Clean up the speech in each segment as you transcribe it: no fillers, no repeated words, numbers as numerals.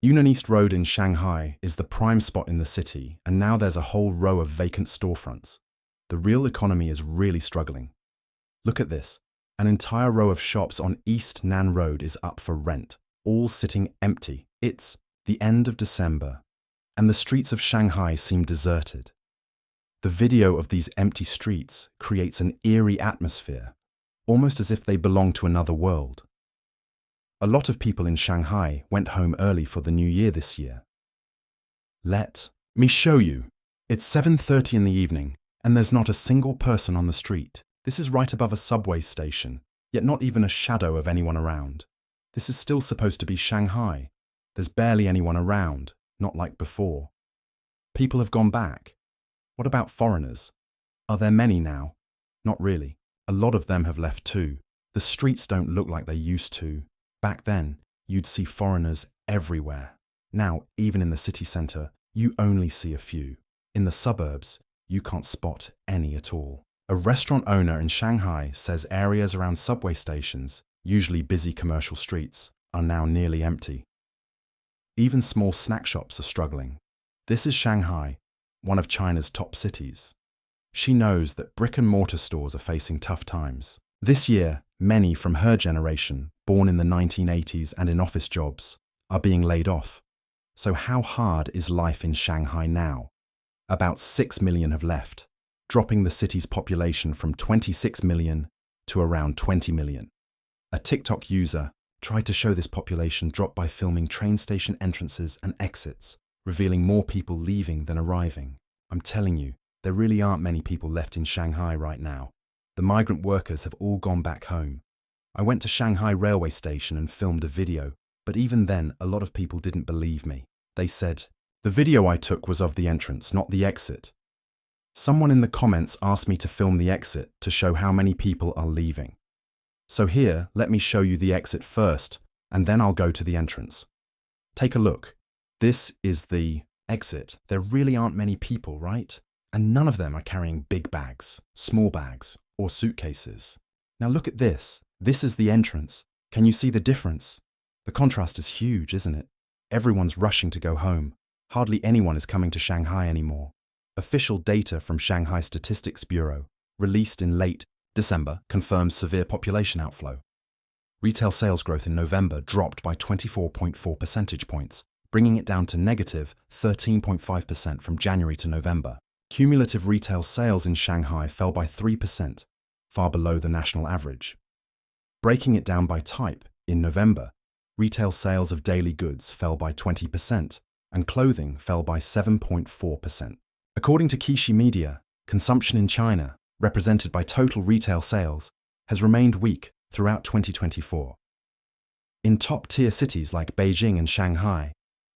Yunnan East Road in Shanghai is the prime spot in the city, and now there's a whole row of vacant storefronts. The real economy is really struggling. Look at this. An entire row of shops on East Nan Road is up for rent, all sitting empty. It's the end of December, and the streets of Shanghai seem deserted. The video of these empty streets creates an eerie atmosphere, almost as if they belong to another world. A lot of people in Shanghai went home early for the New Year this year. Let me show you. It's 7:30 in the evening, and there's not a single person on the street. This is right above a subway station, yet not even a shadow of anyone around. This is still supposed to be Shanghai. There's barely anyone around, not like before. People have gone back. What about foreigners? Are there many now? Not really. A lot of them have left too. The streets don't look like they used to. Back then, you'd see foreigners everywhere. Now, even in the city centre, you only see a few. In the suburbs, you can't spot any at all. A restaurant owner in Shanghai says areas around subway stations, usually busy commercial streets, are now nearly empty. Even small snack shops are struggling. This is Shanghai, one of China's top cities. She knows that brick-and-mortar stores are facing tough times. This year, many from her generation, born in the 1980s and in office jobs, are being laid off. So how hard is life in Shanghai now? About 6 million have left, dropping the city's population from 26 million to around 20 million. A TikTok user tried to show this population drop by filming train station entrances and exits, revealing more people leaving than arriving. I'm telling you, there really aren't many people left in Shanghai right now. The migrant workers have all gone back home. I went to Shanghai railway station and filmed a video, but even then a lot of people didn't believe me. They said, "The video I took was of the entrance, not the exit." Someone in the comments asked me to film the exit to show how many people are leaving. So here, let me show you the exit first, and then I'll go to the entrance. Take a look. This is the exit. There really aren't many people, right? And none of them are carrying big bags, small bags, or suitcases. Now look at this. This is the entrance. Can you see the difference? The contrast is huge, isn't it? Everyone's rushing to go home. Hardly anyone is coming to Shanghai anymore. Official data from Shanghai Statistics Bureau, released in late December, confirms severe population outflow. Retail sales growth in November dropped by 24.4 percentage points, bringing it down to negative 13.5% from January to November. Cumulative retail sales in Shanghai fell by 3%, far below the national average. Breaking it down by type, in November, retail sales of daily goods fell by 20%, and clothing fell by 7.4%. According to Kishi Media, consumption in China, represented by total retail sales, has remained weak throughout 2024. In top-tier cities like Beijing and Shanghai,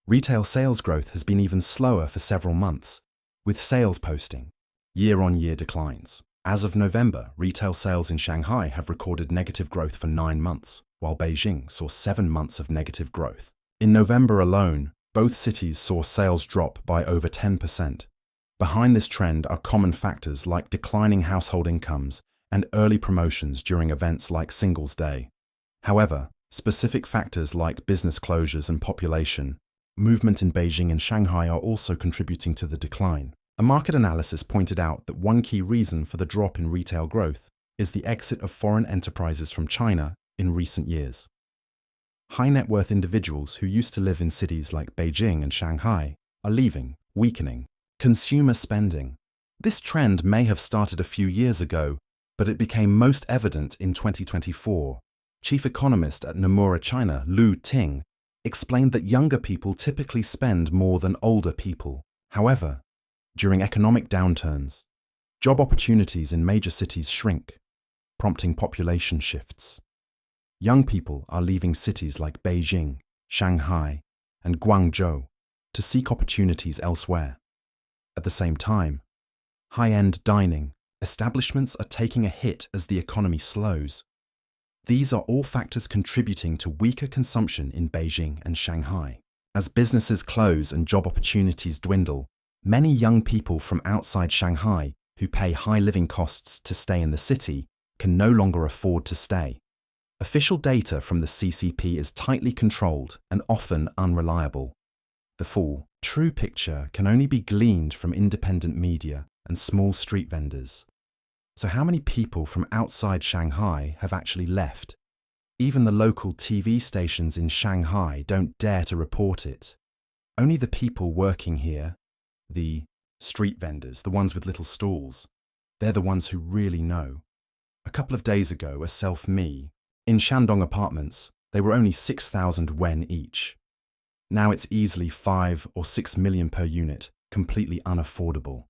retail sales growth has been even slower for several months, with sales posting year-on-year declines. As of November, retail sales in Shanghai have recorded negative growth for 9 months, while Beijing saw 7 months of negative growth. In November alone, both cities saw sales drop by over 10%. Behind this trend are common factors like declining household incomes and early promotions during events like Singles' Day. However, specific factors like business closures and population movement in Beijing and Shanghai are also contributing to the decline. A market analysis pointed out that one key reason for the drop in retail growth is the exit of foreign enterprises from China in recent years. High net worth individuals who used to live in cities like Beijing and Shanghai are leaving, weakening consumer spending. This trend may have started a few years ago, but it became most evident in 2024. Chief economist at Nomura China, Lu Ting, explained that younger people typically spend more than older people. However, during economic downturns, job opportunities in major cities shrink, prompting population shifts. Young people are leaving cities like Beijing, Shanghai, and Guangzhou to seek opportunities elsewhere. At the same time, high-end dining establishments are taking a hit as the economy slows. These are all factors contributing to weaker consumption in Beijing and Shanghai. As businesses close and job opportunities dwindle, many young people from outside Shanghai who pay high living costs to stay in the city can no longer afford to stay. Official data from the CCP is tightly controlled and often unreliable. The full, true picture can only be gleaned from independent media and small street vendors. So how many people from outside Shanghai have actually left? Even the local TV stations in Shanghai don't dare to report it. Only the people working here, the street vendors, the ones with little stalls, they're the ones who really know. A couple of days ago, a self-me, in Shandong apartments, they were only 6,000 yuan each. Now it's easily 5 or 6 million per unit, completely unaffordable.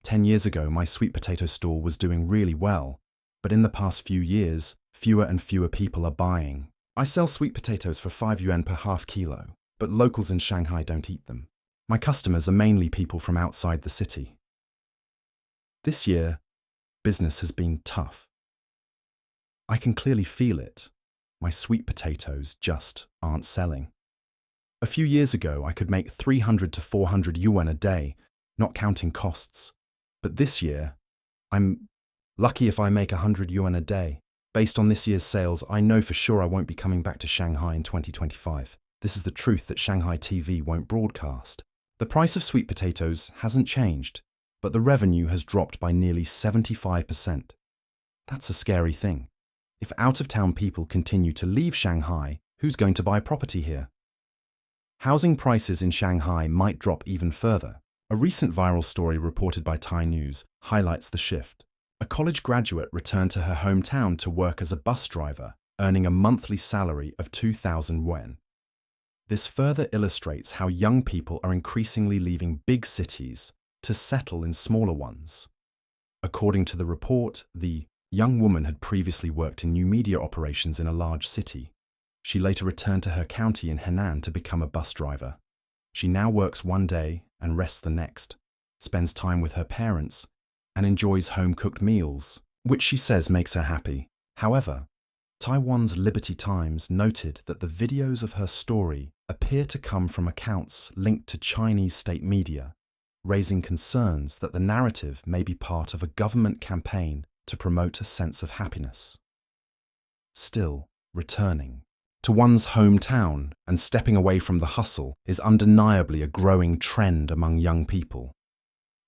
10 years ago, my sweet potato stall was doing really well, but in the past few years, fewer and fewer people are buying. I sell sweet potatoes for 5 yuan per half kilo, but locals in Shanghai don't eat them. My customers are mainly people from outside the city. This year, business has been tough. I can clearly feel it. My sweet potatoes just aren't selling. A few years ago, I could make 300 to 400 yuan a day, not counting costs. But this year, I'm lucky if I make 100 yuan a day. Based on this year's sales, I know for sure I won't be coming back to Shanghai in 2025. This is the truth that Shanghai TV won't broadcast. The price of sweet potatoes hasn't changed, but the revenue has dropped by nearly 75%. That's a scary thing. If out-of-town people continue to leave Shanghai, who's going to buy property here? Housing prices in Shanghai might drop even further. A recent viral story reported by Thai News highlights the shift. A college graduate returned to her hometown to work as a bus driver, earning a monthly salary of 2,000 yuan. This further illustrates how young people are increasingly leaving big cities to settle in smaller ones. According to the report, the young woman had previously worked in new media operations in a large city. She later returned to her county in Henan to become a bus driver. She now works one day and rests the next, spends time with her parents, and enjoys home-cooked meals, which she says makes her happy. However, Taiwan's Liberty Times noted that the videos of her story appear to come from accounts linked to Chinese state media, raising concerns that the narrative may be part of a government campaign to promote a sense of happiness. Still, returning to one's hometown and stepping away from the hustle is undeniably a growing trend among young people.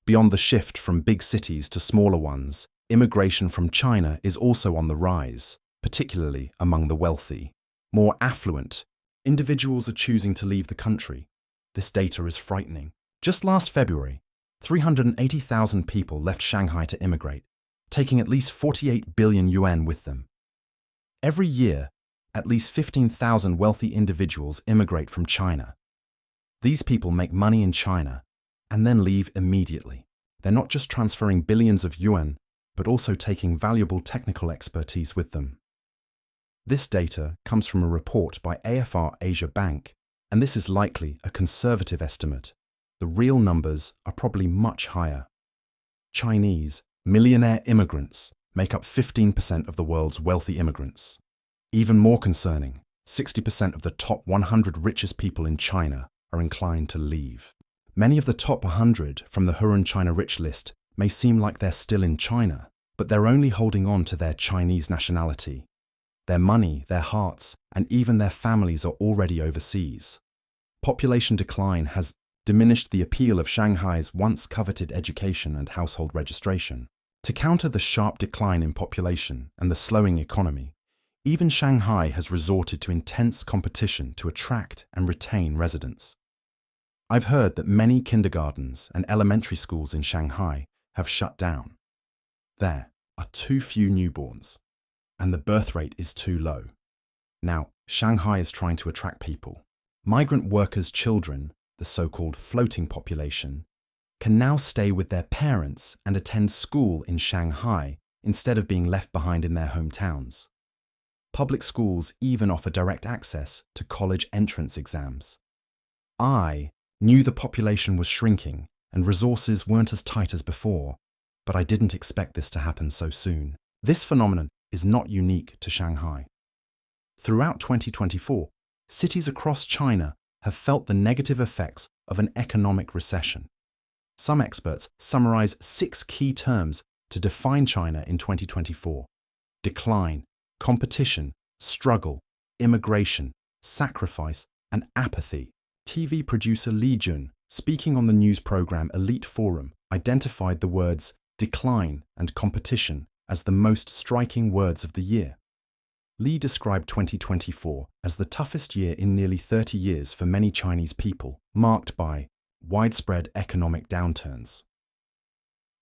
Beyond the shift from big cities to smaller ones, immigration from China is also on the rise, particularly among the wealthy. More affluent individuals are choosing to leave the country. This data is frightening. Just last February, 380,000 people left Shanghai to immigrate, taking at least 48 billion yuan with them. Every year, at least 15,000 wealthy individuals immigrate from China. These people make money in China and then leave immediately. They're not just transferring billions of yuan, but also taking valuable technical expertise with them. This data comes from a report by AFR Asia Bank, and this is likely a conservative estimate. The real numbers are probably much higher. Chinese millionaire immigrants make up 15% of the world's wealthy immigrants. Even more concerning, 60% of the top 100 richest people in China are inclined to leave. Many of the top 100 from the Hurun China Rich list may seem like they're still in China, but they're only holding on to their Chinese nationality. Their money, their hearts, and even their families are already overseas. Population decline has diminished the appeal of Shanghai's once coveted education and household registration. To counter the sharp decline in population and the slowing economy, even Shanghai has resorted to intense competition to attract and retain residents. I've heard that many kindergartens and elementary schools in Shanghai have shut down. There are too few newborns, and the birth rate is too low. Now, Shanghai is trying to attract people. Migrant workers' children, the so-called floating population, can now stay with their parents and attend school in Shanghai instead of being left behind in their hometowns. Public schools even offer direct access to college entrance exams. I knew the population was shrinking and resources weren't as tight as before, but I didn't expect this to happen so soon. This phenomenon is not unique to Shanghai. Throughout 2024, cities across China have felt the negative effects of an economic recession. Some experts summarize 6 key terms to define China in 2024: decline, competition, struggle, immigration, sacrifice, and apathy. TV producer Li Jun, speaking on the news program Elite Forum, identified the words decline and competition as the most striking words of the year. Li described 2024 as the toughest year in nearly 30 years for many Chinese people, marked by widespread economic downturns.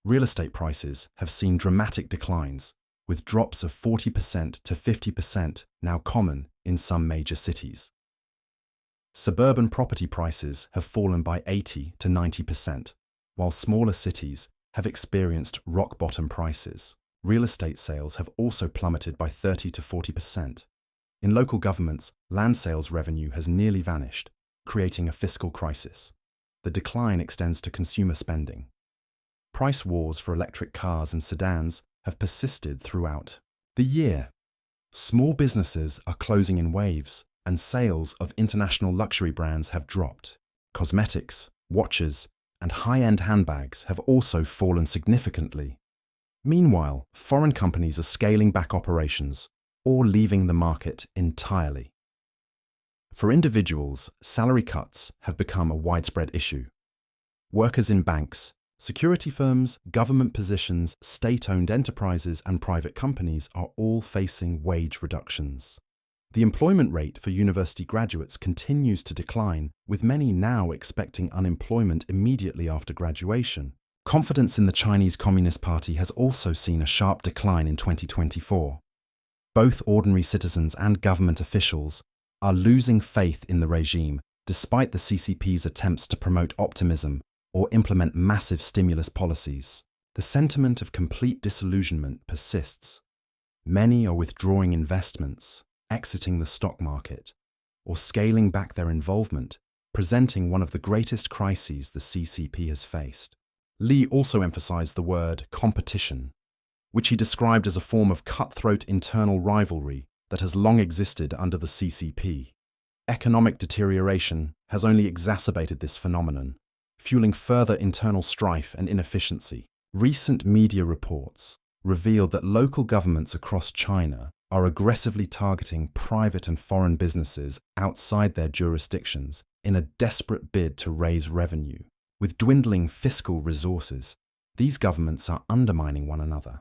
Real estate prices have seen dramatic declines, with drops of 40% to 50% now common in some major cities. Suburban property prices have fallen by 80 to 90%, while smaller cities have experienced rock-bottom prices. Real estate sales have also plummeted by 30 to 40%. In local governments, land sales revenue has nearly vanished, creating a fiscal crisis. The decline extends to consumer spending. Price wars for electric cars and sedans have persisted throughout the year. Small businesses are closing in waves, and sales of international luxury brands have dropped. Cosmetics, watches, and high-end handbags have also fallen significantly. Meanwhile, foreign companies are scaling back operations or leaving the market entirely. For individuals, salary cuts have become a widespread issue. Workers in banks, security firms, government positions, state-owned enterprises, and private companies are all facing wage reductions. The employment rate for university graduates continues to decline, with many now expecting unemployment immediately after graduation. Confidence in the Chinese Communist Party has also seen a sharp decline in 2024. Both ordinary citizens and government officials are losing faith in the regime, despite the CCP's attempts to promote optimism or implement massive stimulus policies. The sentiment of complete disillusionment persists. Many are withdrawing investments, exiting the stock market, or scaling back their involvement, presenting one of the greatest crises the CCP has faced. Li also emphasized the word competition, which he described as a form of cutthroat internal rivalry that has long existed under the CCP. Economic deterioration has only exacerbated this phenomenon, fueling further internal strife and inefficiency. Recent media reports revealed that local governments across China are aggressively targeting private and foreign businesses outside their jurisdictions in a desperate bid to raise revenue. With dwindling fiscal resources, these governments are undermining one another.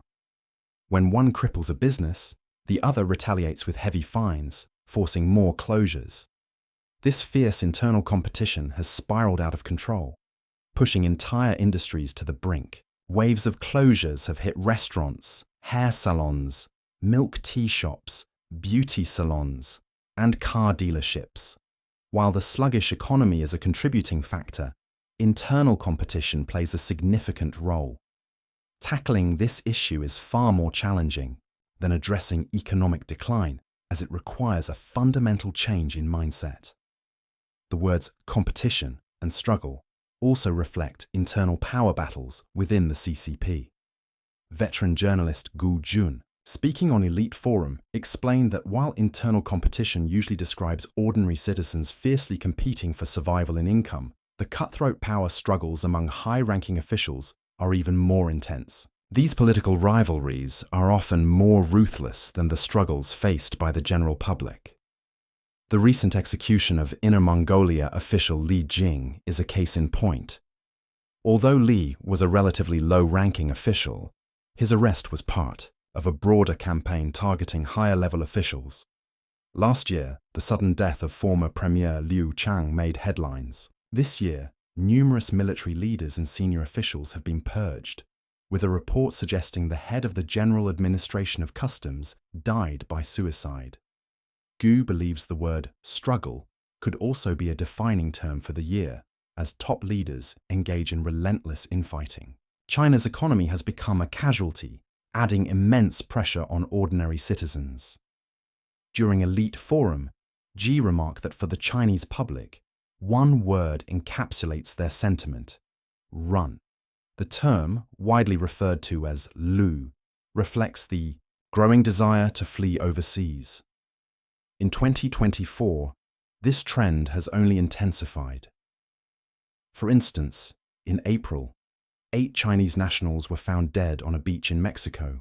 When one cripples a business, the other retaliates with heavy fines, forcing more closures. This fierce internal competition has spiraled out of control, pushing entire industries to the brink. Waves of closures have hit restaurants, hair salons, milk tea shops, beauty salons, and car dealerships. While the sluggish economy is a contributing factor, internal competition plays a significant role. Tackling this issue is far more challenging than addressing economic decline, as it requires a fundamental change in mindset. The words competition and struggle also reflect internal power battles within the CCP. Veteran journalist Gu Jun, speaking on Elite Forum, explained that while internal competition usually describes ordinary citizens fiercely competing for survival and income, the cutthroat power struggles among high-ranking officials are even more intense. These political rivalries are often more ruthless than the struggles faced by the general public. The recent execution of Inner Mongolia official Li Jing is a case in point. Although Li was a relatively low-ranking official, his arrest was part of a broader campaign targeting higher-level officials. Last year, the sudden death of former Premier Liu Chang made headlines. This year, numerous military leaders and senior officials have been purged, with a report suggesting the head of the General Administration of Customs died by suicide. Gu believes the word struggle could also be a defining term for the year, as top leaders engage in relentless infighting. China's economy has become a casualty, adding immense pressure on ordinary citizens. During Elite Forum, Xi remarked that for the Chinese public, one word encapsulates their sentiment: run. The term, widely referred to as Lu, reflects the growing desire to flee overseas. In 2024, this trend has only intensified. For instance, in April, 8 Chinese nationals were found dead on a beach in Mexico,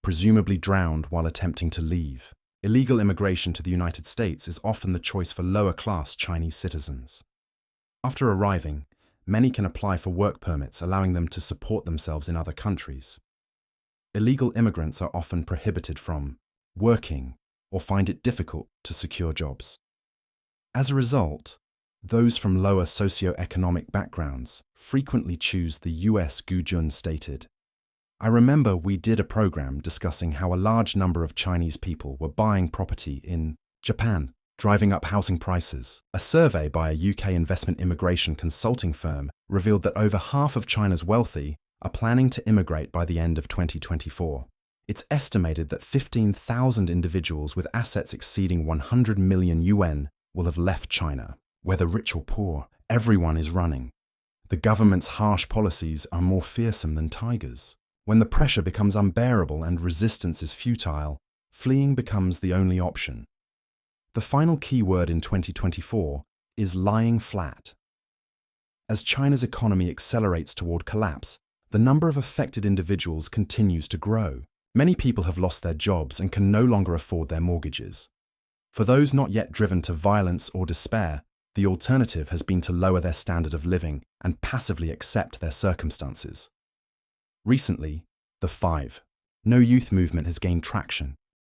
presumably drowned while attempting to leave. Illegal immigration to the United States is often the choice for lower-class Chinese citizens. After arriving, many can apply for work permits, allowing them to support themselves in other countries. Illegal immigrants are often prohibited from working or find it difficult to secure jobs. As a result, those from lower socio-economic backgrounds frequently choose the US. Gu Jun stated, "I remember we did a program discussing how a large number of Chinese people were buying property in Japan, driving up housing prices. A survey by a UK investment immigration consulting firm revealed that over half of China's wealthy are planning to immigrate by the end of 2024. It's estimated that 15,000 individuals with assets exceeding 100 million yuan will have left China. Whether rich or poor, everyone is running. The government's harsh policies are more fearsome than tigers. When the pressure becomes unbearable and resistance is futile, fleeing becomes the only option." The final key word in 2024 is lying flat. As China's economy accelerates toward collapse, the number of affected individuals continues to grow. Many people have lost their jobs and can no longer afford their mortgages. For those not yet driven to violence or despair, the alternative has been to lower their standard of living and passively accept their circumstances. Recently, the 5 No Youth movement has gained traction.